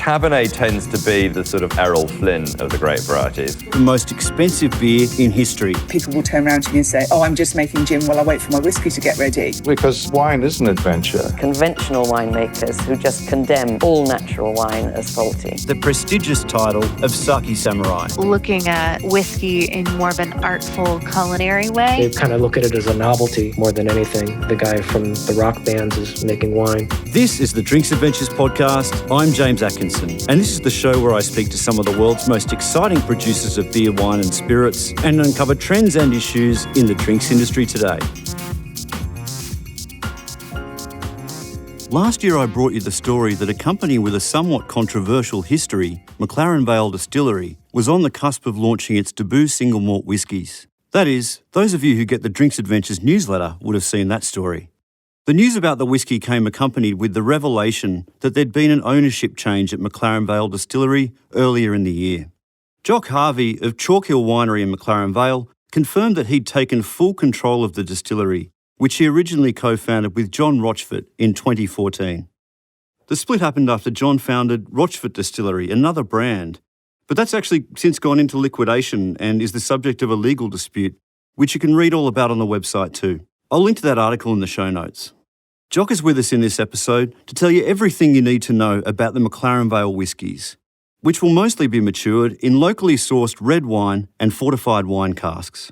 Cabernet tends to be the sort of Errol Flynn of the grape varieties. The most expensive beer in history. People will turn around to me and say, I'm just making gin while I wait for my whiskey to get ready. Because wine is an adventure. Conventional winemakers who just condemn all natural wine as faulty. The prestigious title of Sake Samurai. Looking at whiskey in more of an artful culinary way. They kind of look at it as a novelty more than anything. The guy from the rock bands is making wine. This is the Drinks Adventures podcast. I'm James Atkinson, and this is the show where I speak to some of the world's most exciting producers of beer, wine and spirits and uncover trends and issues in the drinks industry today. Last year I brought you the story that a company with a somewhat controversial history, McLaren Vale Distillery, was on the cusp of launching its debut single malt whiskies. That is, those of you who get the Drinks Adventures newsletter would have seen that story. The news about the whisky came accompanied with the revelation that there'd been an ownership change at McLaren Vale Distillery earlier in the year. Jock Harvey of Chalk Hill Winery in McLaren Vale confirmed that he'd taken full control of the distillery, which he originally co-founded with John Rochfort in 2014. The split happened after John founded Rochfort Distillery, another brand, but that's actually since gone into liquidation and is the subject of a legal dispute, which you can read all about on the website too. I'll link to that article in the show notes. Jock is with us in this episode to tell you everything you need to know about the McLaren Vale whiskies, which will mostly be matured in locally sourced red wine and fortified wine casks.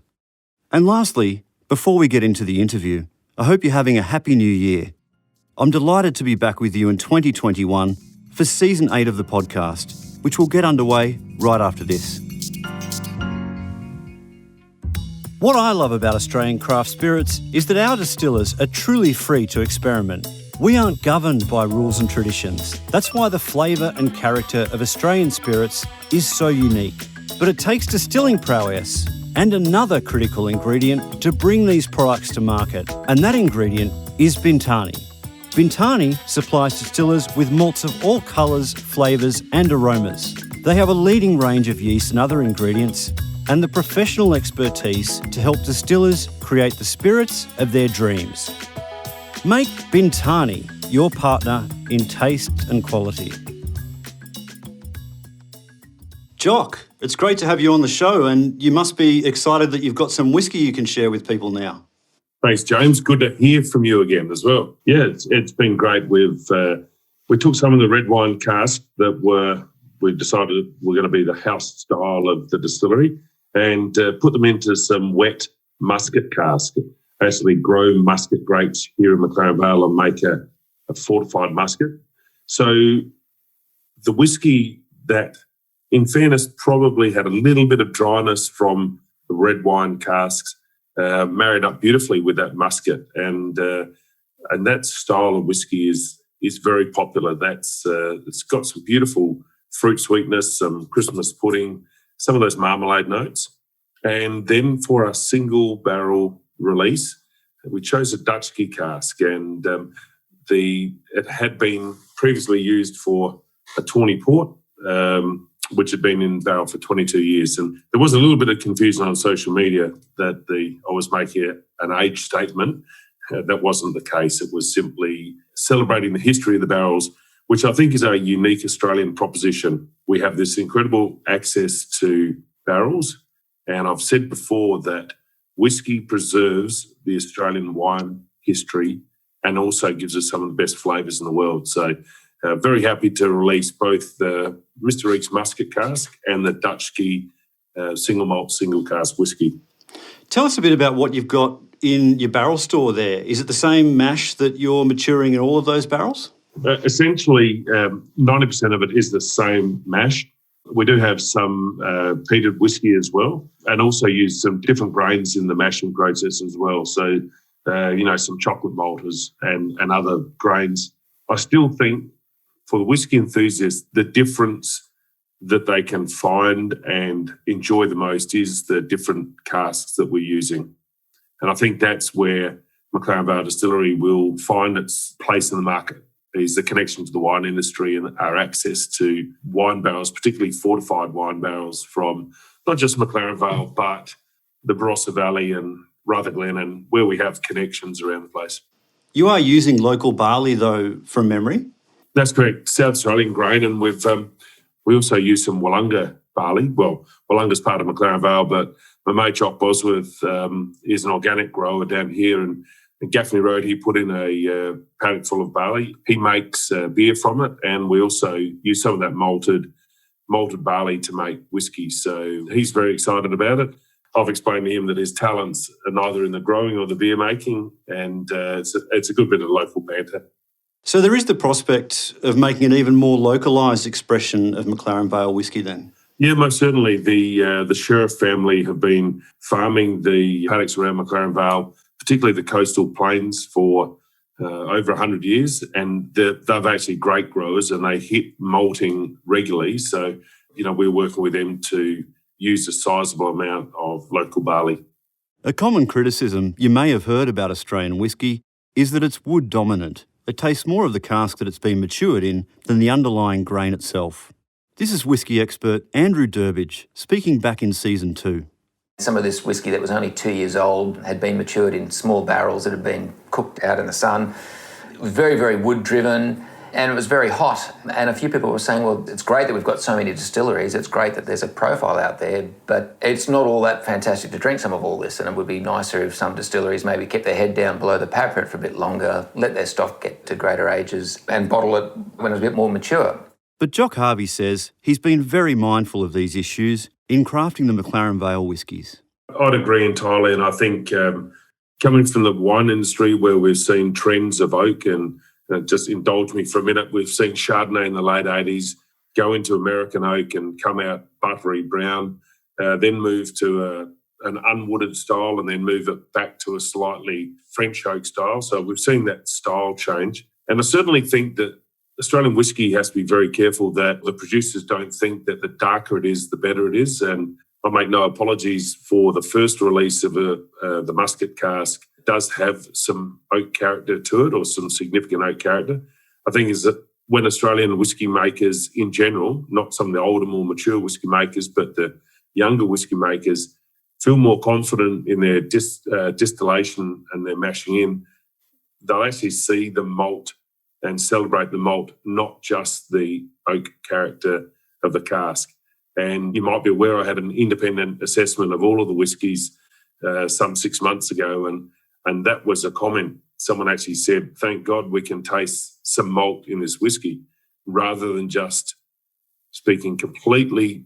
And lastly, before we get into the interview, I hope you're having a happy new year. I'm delighted to be back with you in 2021 for Season 8 of the podcast, which will get underway right after this. What I love about Australian craft spirits is that our distillers are truly free to experiment. We aren't governed by rules and traditions. That's why the flavour and character of Australian spirits is so unique. But it takes distilling prowess and another critical ingredient to bring these products to market, and that ingredient is Bintani. Bintani supplies distillers with malts of all colours, flavours and aromas. They have a leading range of yeast and other ingredients and the professional expertise to help distillers create the spirits of their dreams. Make Bintani your partner in taste and quality. Jock, it's great to have you on the show, and you must be excited that you've got some whiskey you can share with people now. Thanks, James. Good to hear from you again as well. Yeah, it's been great. We took some of the red wine casks that we decided were going to be the house style of the distillery and put them into some wet muscat cask. Actually grow muscat grapes here in McLaren Vale and make a fortified muscat. So the whiskey that, in fairness, probably had a little bit of dryness from the red wine casks, married up beautifully with that muscat, and that style of whiskey is very popular. It's got some beautiful fruit sweetness, some Christmas pudding, some of those marmalade notes, and then for a single barrel release, we chose a Dutch key cask, and it had been previously used for a tawny port, which had been in barrel for 22 years. And there was a little bit of confusion on social media that I was making an age statement. That wasn't the case. It was simply celebrating the history of the barrels, which I think is a unique Australian proposition. We have this incredible access to barrels, and I've said before that whiskey preserves the Australian wine history and also gives us some of the best flavours in the world. So very happy to release both the Mr. Eek's Muscat cask and the Dutch Key single malt, single cask whiskey. Tell us a bit about what you've got in your barrel store there. Is it the same mash that you're maturing in all of those barrels? Essentially, 90% of it is the same mash. We do have some peated whiskey as well, and also use some different grains in the mashing process as well. So, some chocolate malters and other grains. I still think for the whiskey enthusiasts, the difference that they can find and enjoy the most is the different casks that we're using. And I think that's where McLaren Vale Distillery will find its place in the market, is the connection to the wine industry and our access to wine barrels, particularly fortified wine barrels from not just McLaren Vale, but the Barossa Valley and Rutherglen, and where we have connections around the place. You are using local barley, though, from memory? That's correct. South Australian grain, and we also use some Wollonga barley. Well, Wollonga's part of McLaren Vale, but my mate Jock Bosworth is an organic grower down here, and Gaffney Road, he put in a paddock full of barley. He makes beer from it, and we also use some of that malted barley to make whiskey. So he's very excited about it. I've explained to him that his talents are neither in the growing or the beer making, and it's a good bit of local banter. So there is the prospect of making an even more localised expression of McLaren Vale whisky then? Yeah, most certainly. The Sheriff family have been farming the paddocks around McLaren Vale, particularly the coastal plains, for over 100 years, and they've actually great growers, and they hit malting regularly. So, we're working with them to use a sizable amount of local barley. A common criticism you may have heard about Australian whisky is that it's wood dominant. It tastes more of the cask that it's been matured in than the underlying grain itself. This is whisky expert Andrew Durbidge speaking back in season 2. Some of this whisky that was only 2 years old had been matured in small barrels that had been cooked out in the sun. It was very, very wood driven, and it was very hot. And a few people were saying, well, it's great that we've got so many distilleries. It's great that there's a profile out there, but it's not all that fantastic to drink some of all this. And it would be nicer if some distilleries maybe kept their head down below the parapet for a bit longer, let their stock get to greater ages and bottle it when it was a bit more mature. But Jock Harvey says he's been very mindful of these issues in crafting the McLaren Vale whiskies. I'd agree entirely, and I think coming from the wine industry where we've seen trends of oak, and just indulge me for a minute, we've seen Chardonnay in the late 80s go into American oak and come out buttery brown, then move to an unwooded style, and then move it back to a slightly French oak style. So we've seen that style change. And I certainly think that Australian whisky has to be very careful that the producers don't think that the darker it is, the better it is. And I make no apologies for the first release of the muscat cask. It does have some oak character to it, or some significant oak character. I think is that when Australian whisky makers in general, not some of the older, more mature whisky makers, but the younger whisky makers, feel more confident in their distillation and their mashing in, they'll actually see the malt and celebrate the malt, not just the oak character of the cask. And you might be aware I had an independent assessment of all of the whiskies some 6 months ago, and that was a comment. Someone actually said, thank God we can taste some malt in this whiskey, rather than just speaking completely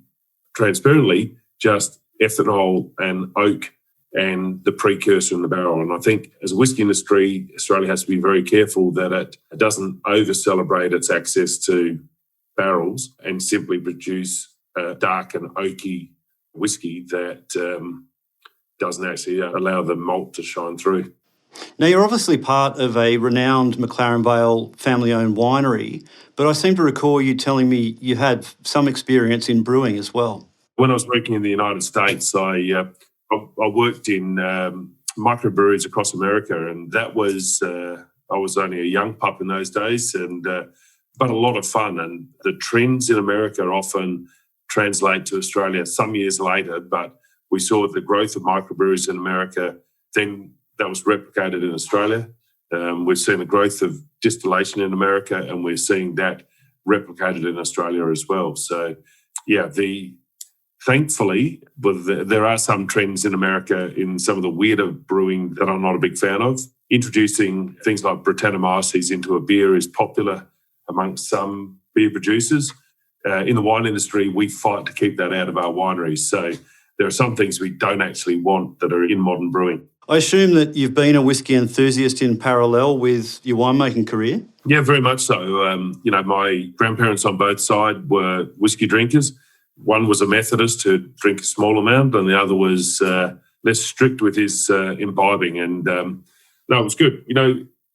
transparently, just ethanol and oak and the precursor in the barrel. And I think as a whisky industry, Australia has to be very careful that it doesn't over-celebrate its access to barrels and simply produce a dark and oaky whisky that doesn't actually allow the malt to shine through. Now, you're obviously part of a renowned McLaren Vale family-owned winery, but I seem to recall you telling me you had some experience in brewing as well. When I was working in the United States, I worked in microbreweries across America, and that was I was only a young pup in those days, and but a lot of fun. And the trends in America often translate to Australia some years later, but we saw the growth of microbreweries in America. Then that was replicated in Australia. We've seen the growth of distillation in America, and we're seeing that replicated in Australia as well. So, yeah, thankfully, there are some trends in America in some of the weirder brewing that I'm not a big fan of. Introducing things like Brettanomyces into a beer is popular amongst some beer producers. In the wine industry, we fight to keep that out of our wineries. So there are some things we don't actually want that are in modern brewing. I assume that you've been a whisky enthusiast in parallel with your winemaking career? Yeah, very much so. My grandparents on both sides were whisky drinkers. One was a Methodist who'd drink a small amount, and the other was less strict with his imbibing. And it was good.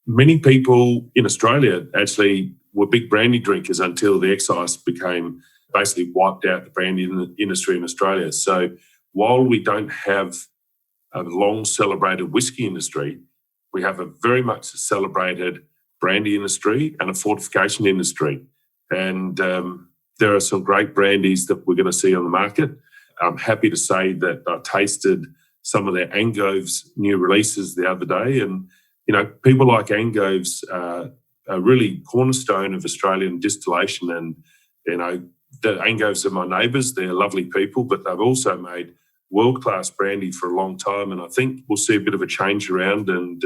Many people in Australia actually were big brandy drinkers until the excise became basically wiped out the brandy industry in Australia. So while we don't have a long celebrated whisky industry, we have a very much celebrated brandy industry and a fortification industry. And there are some great brandies that we're going to see on the market. I'm happy to say that I tasted some of their Angove's new releases the other day. And, people like Angove's a really cornerstone of Australian distillation. And, the Angos are my neighbours. They're lovely people, but they've also made world-class brandy for a long time. And I think we'll see a bit of a change around and,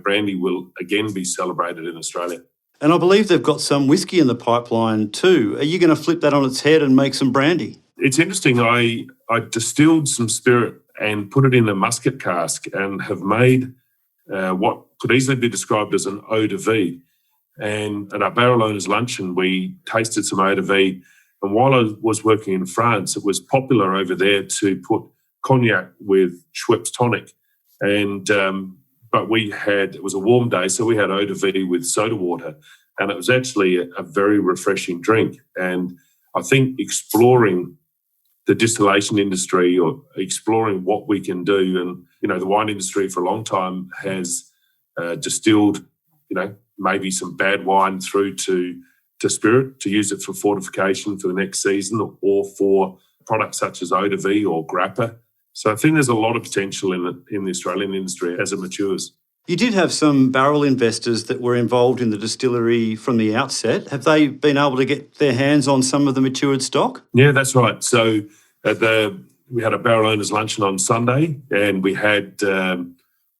brandy will again be celebrated in Australia. And I believe they've got some whiskey in the pipeline too. Are you going to flip that on its head and make some brandy? It's interesting. I distilled some spirit and put it in a musket cask and have made what could easily be described as an eau de vie. And at our barrel owners' luncheon, we tasted some eau de vie. And while I was working in France, it was popular over there to put cognac with Schweppes tonic. And but it was a warm day, so we had eau de vie with soda water. And it was actually a very refreshing drink. And I think exploring the distillation industry or exploring what we can do, and, the wine industry for a long time has distilled, maybe some bad wine through to spirit to use it for fortification for the next season or for products such as eau de vie or grappa. So I think there's a lot of potential in the Australian industry as it matures. You did have some barrel investors that were involved in the distillery from the outset. Have they been able to get their hands on some of the matured stock? Yeah, that's right. So we had a barrel owners luncheon on Sunday, and we had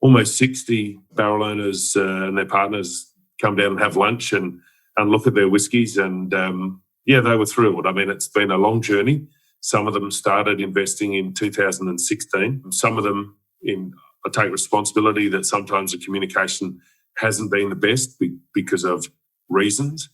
almost 60 barrel owners and their partners come down and have lunch and look at their whiskies. And they were thrilled. I mean, it's been a long journey. Some of them started investing in 2016. Some of them I take responsibility that sometimes the communication hasn't been the best because of reasons.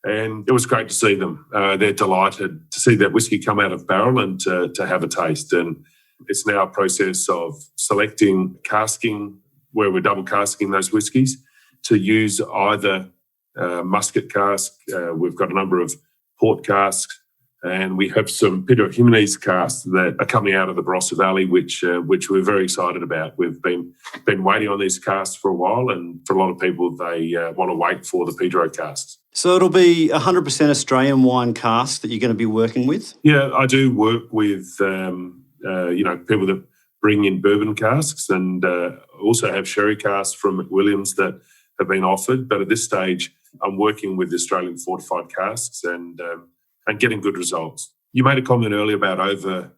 And it was great to see them. They're delighted to see that whiskey come out of barrel and to have a taste. And it's now a process of selecting casking, where we're double casking those whiskies, to use either musket cask. We've got a number of port casks, and we have some Pedro Jimenez casks that are coming out of the Barossa Valley, which we're very excited about. We've been waiting on these casks for a while, and for a lot of people, they want to wait for the Pedro casks. So it'll be 100% Australian wine casks that you're going to be working with? Yeah, I do work with people that bring in bourbon casks, and also have sherry casks from McWilliams that have been offered. But at this stage, I'm working with Australian fortified casks and getting good results. You made a comment earlier about over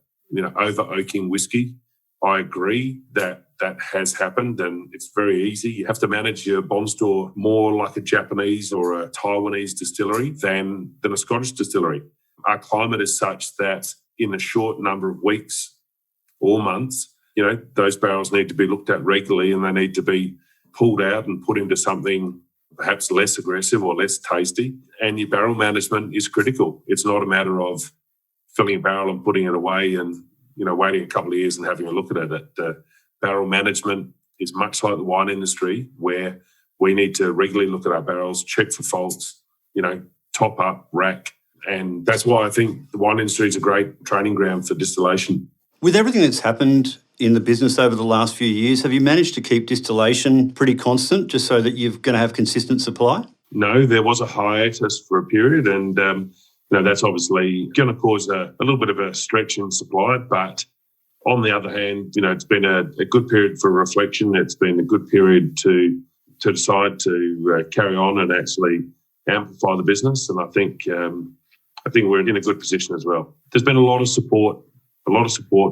oaking whiskey. I agree that has happened, and it's very easy. You have to manage your bond store more like a Japanese or a Taiwanese distillery than a Scottish distillery. Our climate is such that in a short number of weeks or months, those barrels need to be looked at regularly, and they need to be pulled out and put into something perhaps less aggressive or less tasty. And your barrel management is critical. It's not a matter of filling a barrel and putting it away and, waiting a couple of years and having a look at it. Barrel management is much like the wine industry, where we need to regularly look at our barrels, check for faults, top up, rack. And that's why I think the wine industry is a great training ground for distillation. With everything that's happened in the business over the last few years, have you managed to keep distillation pretty constant just so that you're going to have consistent supply? No, there was a hiatus for a period, and that's obviously going to cause a little bit of a stretch in supply. But on the other hand, it's been a good period for reflection. It's been a good period to decide to carry on and actually amplify the business. And I think we're in a good position as well. There's been a lot of support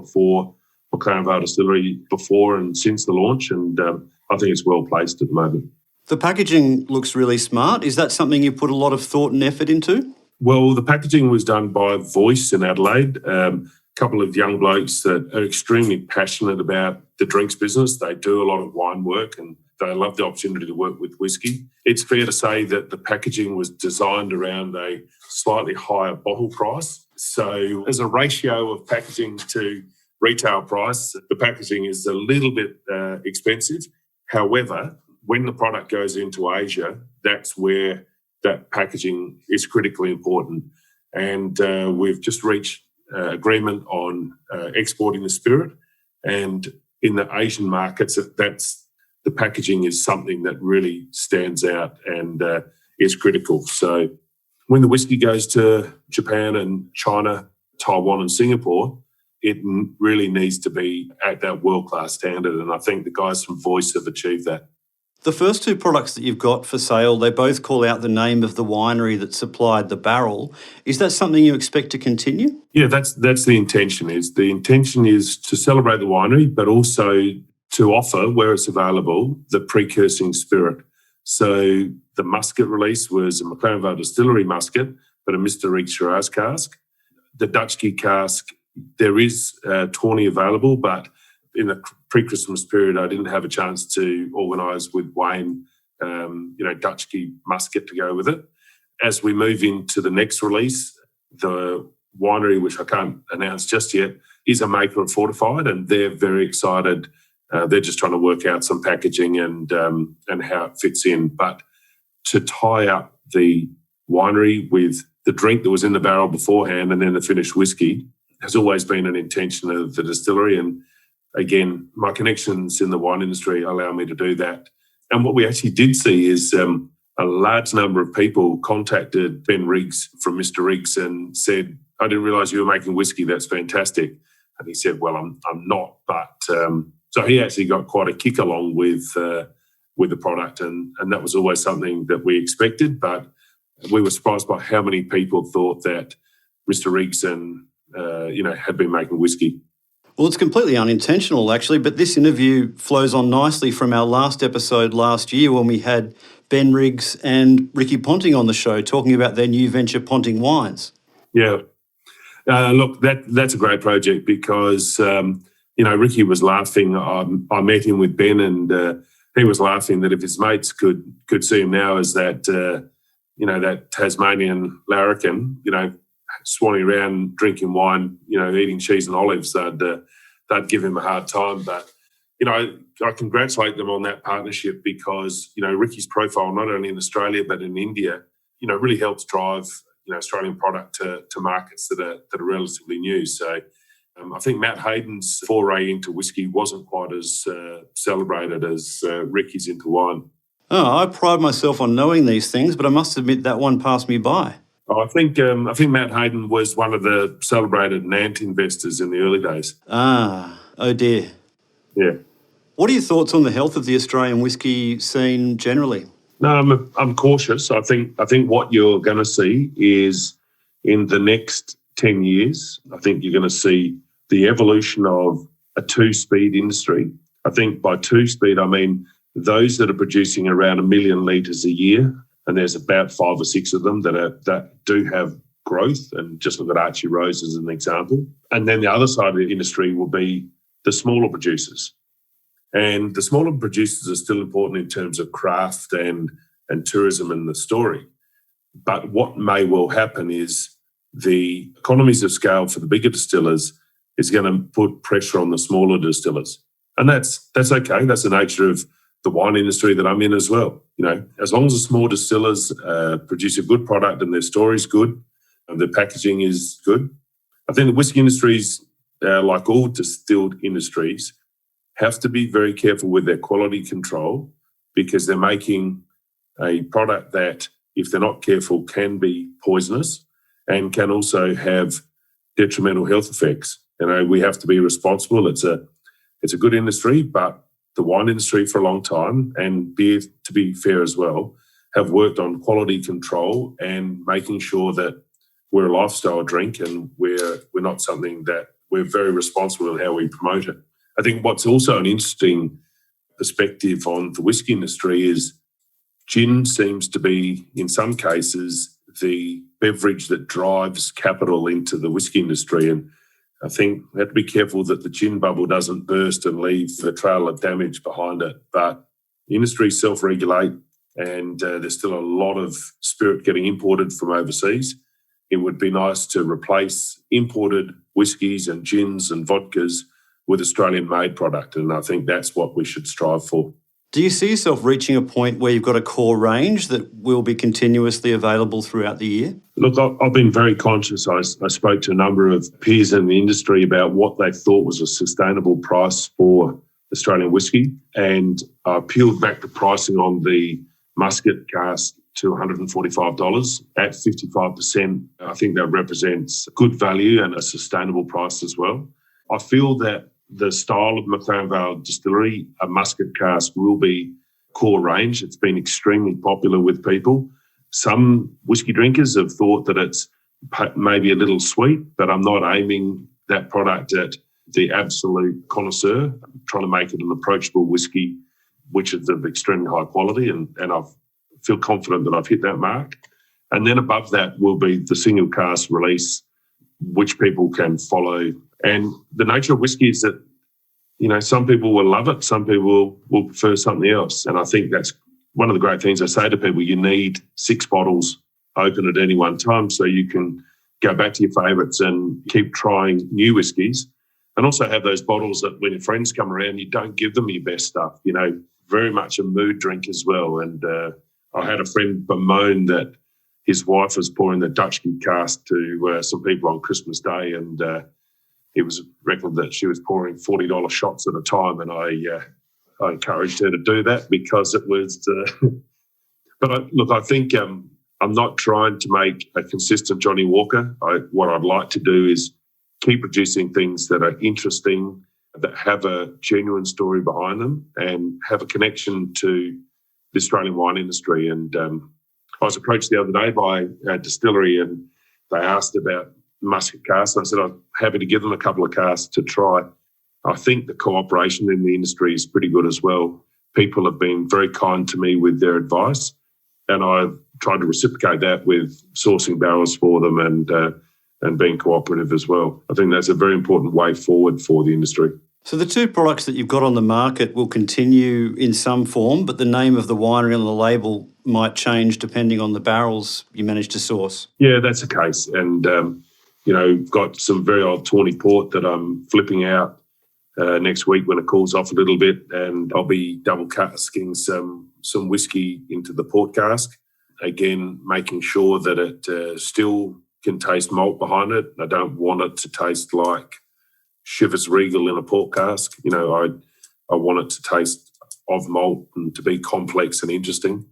for McLaren Vale Distillery before and since the launch, and I think it's well placed at the moment. The packaging looks really smart. Is that something you put a lot of thought and effort into? Well, the packaging was done by Voice in Adelaide, a couple of young blokes that are extremely passionate about the drinks business. They do a lot of wine work, and they love the opportunity to work with whiskey. It's fair to say that the packaging was designed around a slightly higher bottle price. So as a ratio of packaging to retail price, the packaging is a little bit expensive. However, when the product goes into Asia, that's where that packaging is critically important. And we've just reached agreement on exporting the spirit. And in the Asian markets, the packaging is something that really stands out and is critical. So when the whiskey goes to Japan and China, Taiwan and Singapore, it really needs to be at that world-class standard. And I think the guys from Voice have achieved that. The first two products that you've got for sale, they both call out the name of the winery that supplied the barrel. Is that something you expect to continue? Yeah, that's the intention. The intention is to celebrate the winery, but also to offer, where it's available, the precursing spirit. So the musket release was a McLaren Vale Distillery musket, but a Mr. Riggs Shiraz cask. The Dutch Key cask, there is tawny available, but in the pre-Christmas period, I didn't have a chance to organise with Wayne, Dutch Key musket to go with it. As we move into the next release, the winery, which I can't announce just yet, is a maker of fortified, and they're very excited. They're just trying to work out some packaging and how it fits in. But to tie up the winery with the drink that was in the barrel beforehand and then the finished whiskey has always been an intention of the distillery. And again, my connections in the wine industry allow me to do that. And what we actually did see is a large number of people contacted Ben Riggs from Mr. Riggs and said, "I didn't realise you were making whiskey. That's fantastic." And he said, "Well, I'm not." But so he actually got quite a kick along with the product, and that was always something that we expected. But we were surprised by how many people thought that Mr. Riggs had been making whiskey. Well, it's completely unintentional, actually, but this interview flows on nicely from our last episode last year when we had Ben Riggs and Ricky Ponting on the show talking about their new venture, Ponting Wines. Yeah. Look, that's a great project because, Ricky was laughing. I met him with Ben and he was laughing that if his mates could see him now as that, that Tasmanian larrikin, swanning around, drinking wine, eating cheese and olives, they'd give him a hard time. But, I congratulate them on that partnership because, Ricky's profile, not only in Australia but in India, really helps drive, Australian product to markets that are relatively new. So I think Matt Hayden's foray into whiskey wasn't quite as celebrated as Ricky's into wine. Oh, I pride myself on knowing these things, but I must admit that one passed me by. I think Matt Hayden was one of the celebrated Nant investors in the early days. Ah, oh dear. Yeah. What are your thoughts on the health of the Australian whiskey scene generally? No, I'm cautious. I think what you're going to see is in the next 10 years, I think you're going to see the evolution of a two-speed industry. I think by two-speed, I mean those that are producing around 1 million litres a year, and there's about 5 or 6 of them that do have growth, and just look at Archie Rose as an example. And then the other side of the industry will be the smaller producers. And the smaller producers are still important in terms of craft and tourism and the story. But what may well happen is the economies of scale for the bigger distillers is going to put pressure on the smaller distillers. And that's okay. That's the nature of the wine industry that I'm in as well. As long as the small distillers produce a good product and their story's good and their packaging is good. I think the whiskey industries, like all distilled industries, have to be very careful with their quality control because they're making a product that, if they're not careful, can be poisonous and can also have detrimental health effects. We have to be responsible. It's a good industry, but the wine industry for a long time, and beer, to be fair as well, have worked on quality control and making sure that we're a lifestyle drink and we're not something that we're very responsible in how we promote it. I think what's also an interesting perspective on the whiskey industry is gin seems to be, in some cases, the beverage that drives capital into the whiskey industry. And I think we have to be careful that the gin bubble doesn't burst and leave a trail of damage behind it. But the industry self-regulate and there's still a lot of spirit getting imported from overseas. It would be nice to replace imported whiskies and gins and vodkas with Australian-made product, and I think that's what we should strive for. Do you see yourself reaching a point where you've got a core range that will be continuously available throughout the year? Look, I've been very conscious. I spoke to a number of peers in the industry about what they thought was a sustainable price for Australian whiskey, and I peeled back the pricing on the musket cask to $145 at 55%. I think that represents good value and a sustainable price as well. I feel that the style of McLaren Vale Distillery, a musket cask, will be core range. It's been extremely popular with people. Some whiskey drinkers have thought that it's maybe a little sweet, but I'm not aiming that product at the absolute connoisseur. I'm trying to make it an approachable whiskey, which is of extremely high quality, and I feel confident that I've hit that mark. And then above that will be the single cask release, which people can follow. And the nature of whiskey is that, some people will love it, some people will prefer something else. And I think that's one of the great things I say to people. You need 6 bottles open at any one time so you can go back to your favourites and keep trying new whiskies. And also have those bottles that when your friends come around, you don't give them your best stuff. Very much a mood drink as well. And I had a friend bemoan that his wife was pouring the Dutch cask to some people on Christmas Day, and it was reckoned that she was pouring $40 shots at a time, and I encouraged her to do that because it was... But I think I'm not trying to make a consistent Johnny Walker. What I'd like to do is keep producing things that are interesting, that have a genuine story behind them and have a connection to the Australian wine industry. And I was approached the other day by a distillery, and they asked about muscat casks. I said I'm happy to give them a couple of casks to try. I think the cooperation in the industry is pretty good as well. People have been very kind to me with their advice, and I've tried to reciprocate that with sourcing barrels for them and being cooperative as well. I think that's a very important way forward for the industry. So the 2 products that you've got on the market will continue in some form, but the name of the winery on the label might change depending on the barrels you manage to source. Yeah, that's the case. And, got some very old Tawny Port that I'm flipping out next week when it cools off a little bit, and I'll be double casking some whiskey into the port cask. Again, making sure that it still can taste malt behind it. I don't want it to taste like Chivas Regal in a port cask. I want it to taste of malt and to be complex and interesting.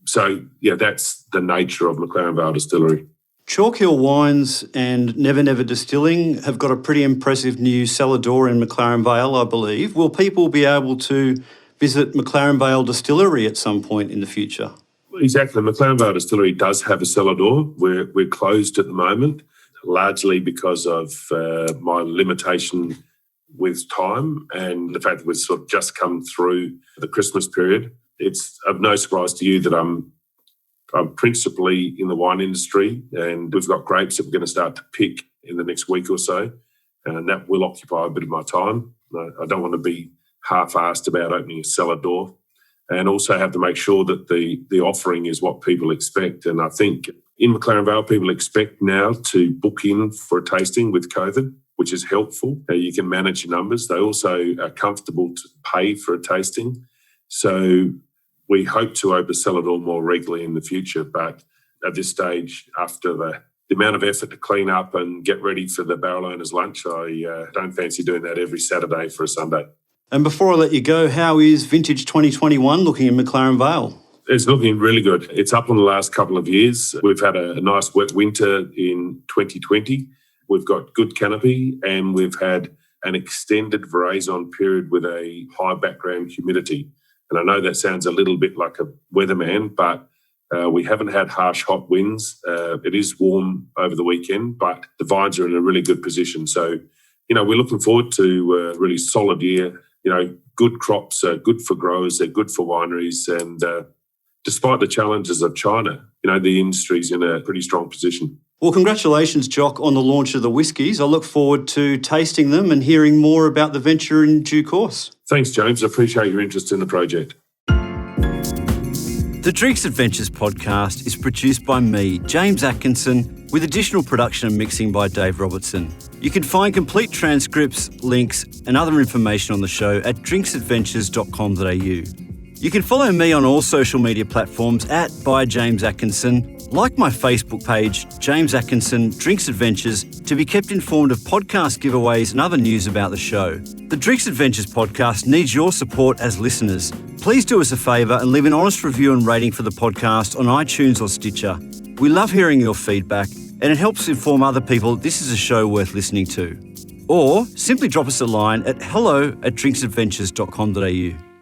So, that's the nature of McLaren Vale Distillery. Chalk Hill Wines and Never Never Distilling have got a pretty impressive new cellar door in McLaren Vale, I believe. Will people be able to visit McLaren Vale Distillery at some point in the future? Exactly. McLaren Vale Distillery does have a cellar door. We're closed at the moment, largely because of my limitation with time and the fact that we've sort of just come through the Christmas period. It's of no surprise to you that I'm principally in the wine industry, and we've got grapes that we're going to start to pick in the next week or so, and that will occupy a bit of my time. I don't want to be half-assed about opening a cellar door, and also have to make sure that the offering is what people expect. And I think in McLaren Vale, people expect now to book in for a tasting with COVID, which is helpful. You can manage your numbers. They also are comfortable to pay for a tasting. So we hope to open cellar door more regularly in the future, but at this stage, after the amount of effort to clean up and get ready for the barrel owner's lunch, I don't fancy doing that every Saturday for a Sunday. And before I let you go, how is vintage 2021 looking in McLaren Vale? It's looking really good. It's up on the last couple of years. We've had a nice wet winter in 2020. We've got good canopy, and we've had an extended veraison period with a high background humidity. And I know that sounds a little bit like a weatherman, but we haven't had harsh, hot winds. It is warm over the weekend, but the vines are in a really good position. So, we're looking forward to a really solid year. Good crops are good for growers, they're good for wineries. And despite the challenges of China, the industry's in a pretty strong position. Well, congratulations, Jock, on the launch of the whiskies. I look forward to tasting them and hearing more about the venture in due course. Thanks, James. I appreciate your interest in the project. The Drinks Adventures podcast is produced by me, James Atkinson, with additional production and mixing by Dave Robertson. You can find complete transcripts, links and other information on the show at drinksadventures.com.au. You can follow me on all social media platforms at @ByJamesAtkinson, like my Facebook page, James Atkinson Drinks Adventures, to be kept informed of podcast giveaways and other news about the show. The Drinks Adventures podcast needs your support as listeners. Please do us a favour and leave an honest review and rating for the podcast on iTunes or Stitcher. We love hearing your feedback, and it helps inform other people that this is a show worth listening to. Or simply drop us a line at hello@drinksadventures.com.au.